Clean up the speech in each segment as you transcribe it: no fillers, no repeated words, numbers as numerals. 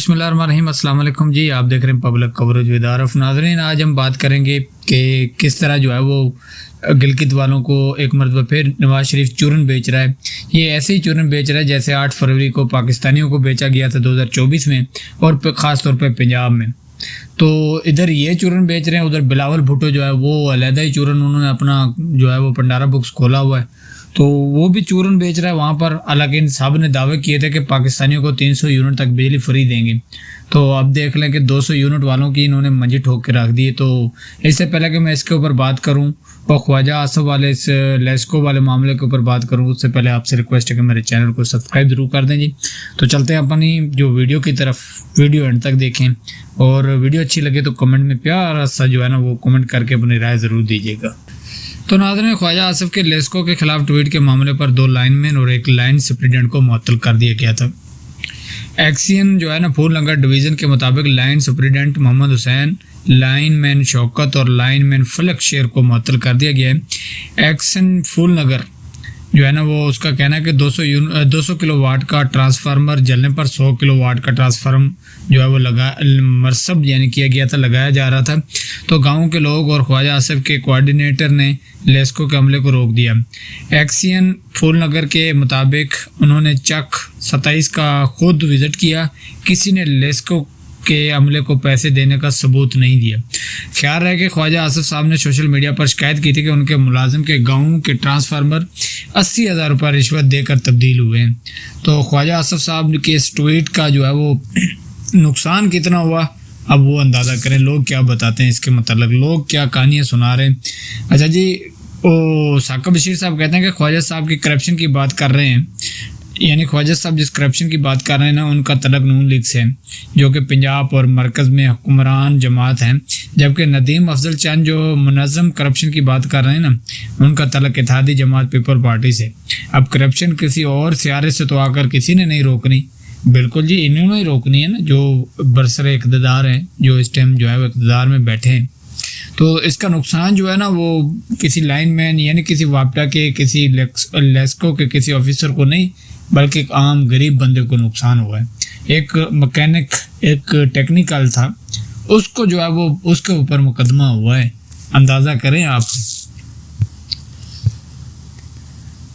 बिस्मिल्लाहिर्रहमानिर्रहीम। अस्सलाम वालेकुम जी, आप देख रहे हैं पब्लिक कवरेज विद आरफ। नाज़रीन, आज हम बात करेंगे कि किस तरह जो है वो गिलगित वालों को एक मरतबा फिर नवाज शरीफ चूरन बेच रहा है। ये ऐसे ही चूरन बेच रहा है जैसे 8 फरवरी को पाकिस्तानियों को बेचा गया था 2024 में, और ख़ास तौर पर पंजाब में। तो इधर ये चूरन बेच रहे हैं, उधर बिलावल भुट्टो जो है वो अलहदा ही चूरन, उन्होंने अपना जो है वो भंडारा बुक्स खोला हुआ है, तो वो भी चूरन बेच रहा है वहाँ पर। हालांकि इन साहब ने दावे किए थे कि पाकिस्तानियों को 300 यूनिट तक बिजली फ्री देंगे, तो अब देख लें कि 200 यूनिट वालों की इन्होंने मंजी ठोक के रख दी। तो इससे पहले कि मैं इसके ऊपर बात करूं और ख्वाजा आसफ वाले इस लेस्को वाले मामले के ऊपर बात करूं, उससे पहले आपसे रिक्वेस्ट है कि मेरे चैनल को सब्सक्राइब जरूर कर दें जी। तो चलते हैं अपनी जो वीडियो की तरफ, वीडियो एंड तक देखें, और वीडियो अच्छी लगे तो कमेंट में प्यारा सा जो है ना वो कमेंट करके अपनी राय ज़रूर दीजिएगा। तो नाज़रीन, ख्वाजा आसफ के लेस्को के खिलाफ ट्वीट के मामले पर 2 लाइनमैन और 1 लाइन सुपरिटेंडेंट को मुअत्तल कर दिया गया था। एक्सियन जो है ना फूलनगर डिवीज़न के मुताबिक line superintendent Mohammad Hussain, lineman Shaukat और लाइनमैन फलक शेर को मुअत्तल कर दिया गया है। एक्सन फूलनगर जो है ना वो उसका कहना है कि 200 किलोवाट का ट्रांसफार्मर जलने पर 100 किलोवाट का ट्रांसफार्मर जो है वो मरसब यानी किया गया था, लगाया जा रहा था। तो गांव के लोग और ख्वाजा आसफ के कोऑर्डिनेटर ने लेस्को के हमले को रोक दिया। एक्सियन फूलनगर के मुताबिक उन्होंने चक 27 का खुद विजिट किया, किसी ने लेस्को के हमले को पैसे देने का सबूत नहीं दिया। ख्याल रहे कि ख्वाजा आसफ साहब ने सोशल मीडिया पर शिकायत की थी कि उनके मुलाजिम के गाँव के ट्रांसफार्मर 80,000 रुपये रिश्वत देकर तब्दील हुए हैं। तो ख्वाजा आसफ साहब के इस ट्वीट का जो है वो नुकसान कितना हुआ, अब वो अंदाज़ा करें। लोग क्या बताते हैं इसके मतलब, लोग क्या कहानियाँ सुना रहे हैं। अच्छा जी, साकिब बशीर साहब कहते हैं कि ख्वाजा साहब की करप्शन की बात कर रहे हैं, यानी ख्वाजा साहब जिस करप्शन की बात कर रहे हैं ना उनका तलक नून लीग से है, जो कि पंजाब और मरकज़ में हुक्मरान जमात हैं। जबकि नदीम अफजल चंद जो मुनज़्ज़म करप्शन की बात कर रहे हैं ना, उनका तलक इत्तेहादी जमात पीपल पार्टी से। अब करप्शन किसी और सियारे से तो आकर किसी ने नहीं रोकनी, बिल्कुल जी इन्होंने ही रोकनी है ना, जो बरसर इक़्तिदार हैं, जो इस टाइम जो है वो इक़्तिदार में बैठे हैं। तो इसका नुकसान जो है ना वो किसी लाइनमैन यानी किसी वापडा के, किसी लेस्को के किसी ऑफिसर को नहीं, बल्कि एक आम गरीब बंदे को नुकसान हुआ है। एक मैकेनिक, एक टेक्निकल था, उसको जो है वो उसके ऊपर मुकदमा हुआ है। अंदाज़ा करें आप।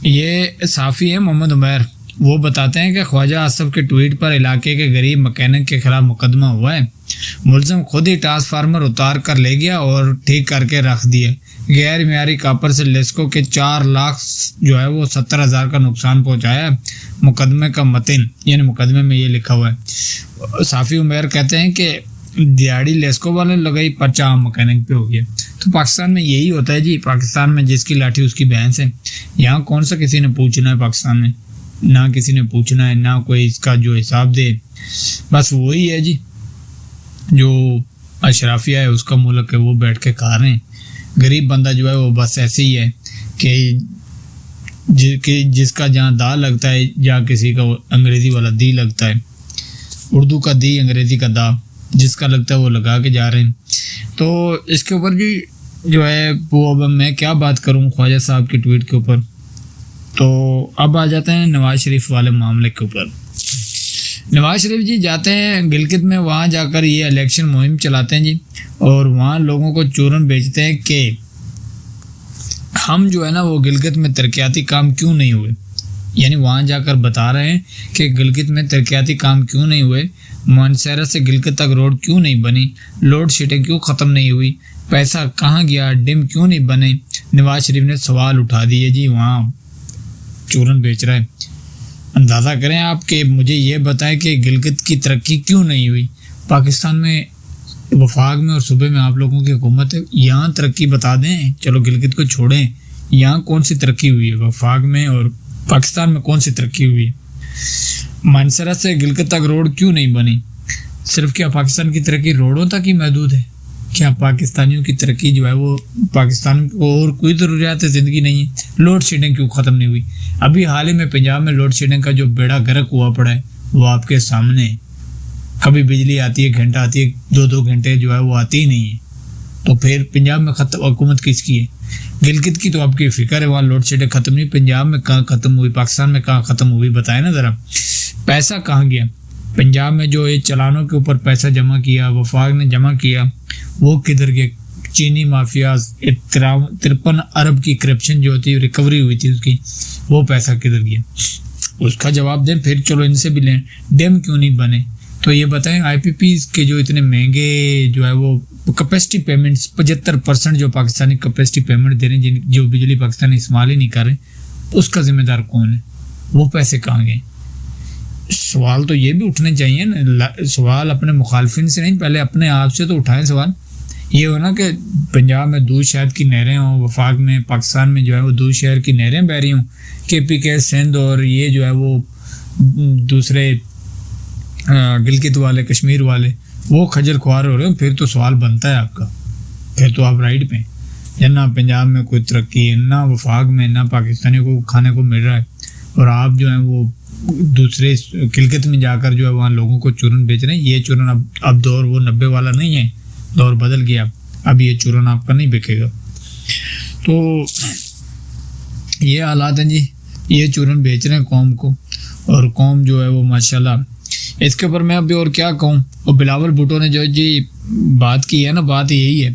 ये साफ़ी है मोहम्मद उमर, वो बताते हैं कि ख्वाजा आसफ के ट्वीट पर इलाके के गरीब मैकेनिक के खिलाफ मुकदमा हुआ है। मुलज़िम खुद ही ट्रांसफार्मर उतार कर ले गया और ठीक करके रख दिया। गैर मियारी कापर से लेस्को के 4 लाख जो है वो 70,000 का नुकसान पहुंचाया। मुकदमे का मतिन यानी मुकदमे में ये लिखा हुआ है। साफ़ी उमर कहते हैं कि दिहाड़ी लेस्को वाले लगाई, पर्चा आम मैकेनिक पे हो गया। तो पाकिस्तान में यही होता है जी, पाकिस्तान में जिसकी लाठी उसकी भैंस है। यहाँ कौन सा किसी ने पूछना है, पाकिस्तान में ना किसी ने पूछना है, ना कोई इसका जो हिसाब दे। बस वही है जी, जो अशराफिया है उसका मुल्क है, वो बैठ के खा रहे हैं। गरीब बंदा जो है वो बस ऐसे ही है कि जिसका जहाँ दा लगता है, जहाँ किसी का अंग्रेज़ी वाला दी लगता है, उर्दू का दी अंग्रेज़ी का दा, जिसका लगता है वो लगा के जा रहे हैं। तो इसके ऊपर जी जो है वो अब मैं क्या बात करूँ ख्वाजा साहब के ट्वीट के ऊपर। तो अब आ जाते हैं नवाज शरीफ वाले मामले के ऊपर। नवाज शरीफ जी जाते हैं गिलगित में, वहाँ जाकर ये इलेक्शन मुहिम चलाते हैं जी, और वहाँ लोगों को चूरन बेचते हैं कि हम जो है ना वो गिलगित में तरक्याती काम क्यों नहीं हुए। यानी वहाँ जाकर बता रहे हैं कि गिलगित में तरक्याती काम क्यों नहीं हुए, मानसरा से गिलगित तक रोड क्यों नहीं बनी, लोड शेडिंग क्यों ख़त्म नहीं हुई, पैसा कहाँ गया, डिम क्यों नहीं बने। नवाज शरीफ ने सवाल उठा दिए जी, वहाँ चूरन बेच रहा है। अंदाज़ा करें आप कि मुझे ये बताएं कि गिलगित की तरक्की क्यों नहीं हुई। पाकिस्तान में वफाक में और सूबे में आप लोगों की हुकूमत है, यहाँ तरक्की बता दें, चलो गिलगित को छोड़ें, यहाँ कौन सी तरक्की हुई है वफाक में और पाकिस्तान में कौन सी तरक्की हुई है। मानसरा से गिलगित तक रोड क्यों नहीं बनी। सिर्फ क्या पाकिस्तान की तरक्की रोडों तक ही महदूद है? क्या पाकिस्तानियों की तरक्की जो है वो पाकिस्तान को और कोई ज़रूरियात ज़िंदगी नहीं है? लोड शेडिंग क्यों ख़त्म नहीं हुई? अभी हाल ही में पंजाब में लोड शेडिंग का जो बेड़ा गर्क हुआ पड़ा है वो आपके सामने। कभी बिजली आती है, घंटा आती है, 2-2 घंटे जो है वो आती ही नहीं है। तो फिर पंजाब में हुकूमत किसकी है? गिलगित की तो आपकी फ़िक्र है, वहाँ लोड शेडिंग ख़त्म नहीं। पंजाब में कहाँ ख़त्म हुई, पाकिस्तान में कहाँ ख़त्म हुई, बताएं ना ज़रा। पैसा कहाँ गया? पंजाब में जो ये चलानों के ऊपर पैसा जमा किया, वफाक ने जमा किया, वो किधर गया? चीनी माफिया 53 अरब की करप्शन जो होती है रिकवरी हुई थी उसकी, वो पैसा किधर गया? उसका जवाब दें, फिर चलो इनसे भी लें। डैम क्यों नहीं बने? तो ये बताएं, IPP के जो इतने महंगे जो है वो कैपेसिटी पेमेंट्स 75% जो पाकिस्तानी कैपेसिटी पेमेंट दे रहे हैं, जो बिजली पाकिस्तान इस्तेमाल ही नहीं कर रहे, उसका जिम्मेदार कौन है? वो पैसे कहाँ गए? सवाल तो ये भी उठने चाहिए ना। सवाल अपने मुखालफिन से नहीं, पहले अपने आप से तो उठाएं सवाल। ये हो ना कि पंजाब में दूध शहद की नहरें हों, वफाक में पाकिस्तान में जो है वो दूध शहर की नहरें बह रही हों, KPK सिंध और ये जो है वो दूसरे गिलगित वाले, कश्मीर वाले, वो खजल खुआर हो रहे हो, फिर तो सवाल बनता है आपका, फिर तो आप राइट पे। जब ना पंजाब में कोई तरक्की है, ना वफाक में, ना पाकिस्तानी को खाने को मिल रहा है, और आप जो है वो दूसरे गिलगित में जाकर जो है वहाँ लोगों को चूरन बेच रहे हैं। ये चूरन अब दौर वो 90 वाला नहीं है, दौर बदल गया, अब ये चूरन आपका नहीं बिकेगा। तो ये हालात हैं जी, ये चूरन बेच रहे हैं कौम को, और कौम जो है वो माशाल्लाह। इसके ऊपर मैं अभी और क्या कहूँ। और बिलावल भुट्टो ने जो जी बात की है ना, बात यही है।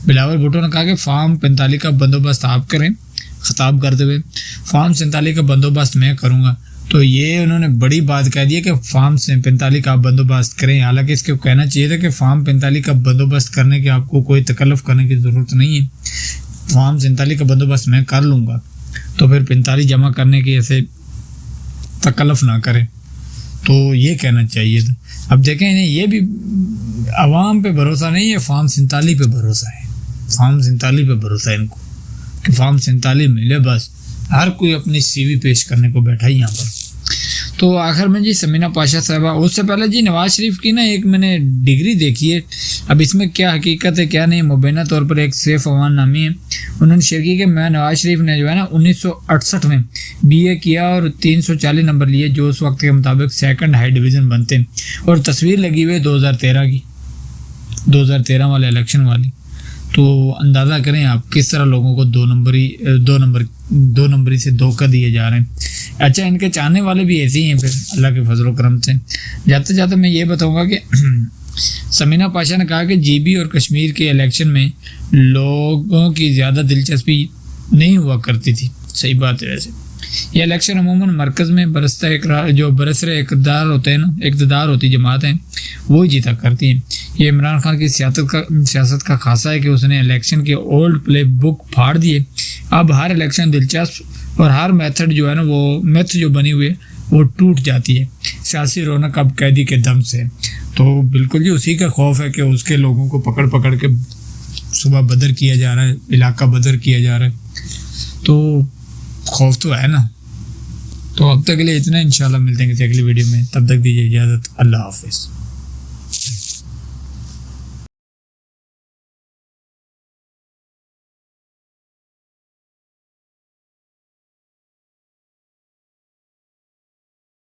बिलावल भुट्टो ने कहा कि फार्म 45 का बंदोबस्त आप करें, खिताब करते हुए फार्म 47 का बंदोबस्त मैं करूँगा। तो ये उन्होंने बड़ी बात कह दी है कि फार्म 45 का आप बंदोबस्त करें। हालांकि इसको कहना चाहिए था कि फार्म 45 का बंदोबस्त करने की आपको कोई तकल्लुफ़ करने की ज़रूरत नहीं है, फार्म 47 का बंदोबस्त मैं कर लूँगा। तो फिर 45 जमा करने की ऐसे तकल्लुफ़ ना करें, तो ये कहना चाहिए था। अब देखें इन्हें ये भी आवाम पे भरोसा नहीं है, फार्म 47 पे भरोसा है। फार्म 47 पे भरोसा है इनको कि फार्म 47 मिले, बस हर कोई अपनी CV पेश करने को बैठा ही यहाँ पर। तो आखिर में जी समीना पाशा साहबा, उससे पहले जी नवाज शरीफ की ना एक मैंने डिग्री देखी है, अब इसमें क्या हकीकत है क्या नहीं, मुबैना तौर पर एक सैफ अवान नामी है, उन्होंने शेयर की कि मैं नवाज शरीफ ने जो है ना 1968 में BA किया और 340 नंबर लिए, जो उस वक्त के मुताबिक सेकंड हाई डिवीज़न बनते हैं, और तस्वीर लगी हुई है 2013 की, 2013 वाले इलेक्शन वाली। तो अंदाज़ा करें आप किस तरह लोगों को दो नंबरी से धोखा दिए जा रहे हैं। अच्छा, इनके चाहने वाले भी ऐसे ही हैं फिर अल्लाह के फजल करम से। जाते जाते मैं ये बताऊंगा कि समीना पाशा ने कहा कि GB और कश्मीर के इलेक्शन में लोगों की ज़्यादा दिलचस्पी नहीं हुआ करती थी। सही बात है। वैसे ये इलेक्शन अमूमन मरकज़ में बरसरे इक़्तिदार होते हैं ना, इक़्तिदार होती जमात हैं, वो जीता करती हैं। ये इमरान खान की सियासत का खासा है कि उसने इलेक्शन के ओल्ड प्ले बुक फाड़ दिए। अब हर इलेक्शन दिलचस्प, और हर मेथड जो है ना, वो मेथ जो बनी हुई है वो टूट जाती है। सियासी रौनक अब कैदी के दम से। तो बिल्कुल जी उसी का खौफ है कि उसके लोगों को पकड़ पकड़ के सुबह बदर किया जा रहा है, इलाका बदर किया जा रहा है, तो खौफ तो है ना। तो अब तक के लिए इतना, इंशाल्लाह मिलते हैं किसी अगली वीडियो में, तब तक दीजिए इजाज़त, अल्लाह हाफिज़।